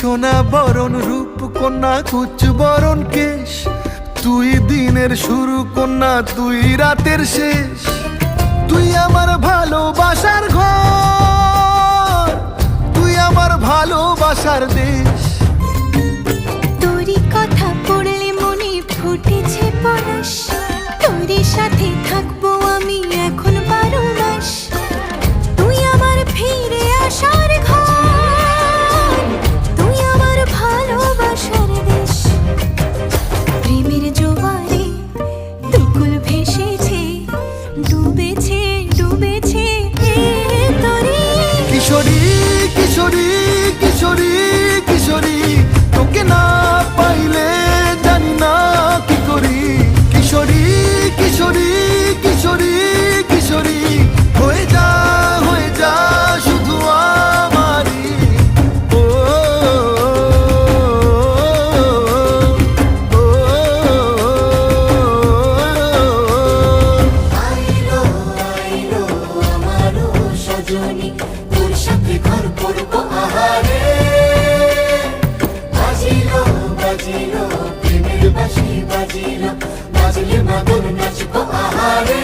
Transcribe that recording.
সোনা বরণ রূপ কন্যা কুচ বরণ কেশ, তুই দিনের শুরু কন্যা তুই রাতের শেষ। তুই আমার ভালোবাসার ঘর, তুই আমার ভালোবাসার দেশ। তোরই কথা পড়লে মনে ফুটেছে পরশ, তোরই সাথে থাকবো আমি এখন 12 মাস। তুই আমার ফিরে আসার ঘর, তুই আমার ভালোবাসার দেশ। প্রেমের জোয়ারে দুকুল ভেসেছে, ডুবেছে ডুবেছে তোরে। কিশোরী কিশোরী কিশোরী কিশোরী, তোকে না পাইলে জানি না কি করি। কিশোরী কিশোরী কিশোরী কিশোরী, হয়ে যা শুধু আমারই। ও আইলো আইলো আমারও সজনী, তোর সাথে ঘর করবো আহারে। বাজিলো বাজিলো প্রেমের বাঁশি বাজিলো, বাজলে মাদল নাচবো আহারে।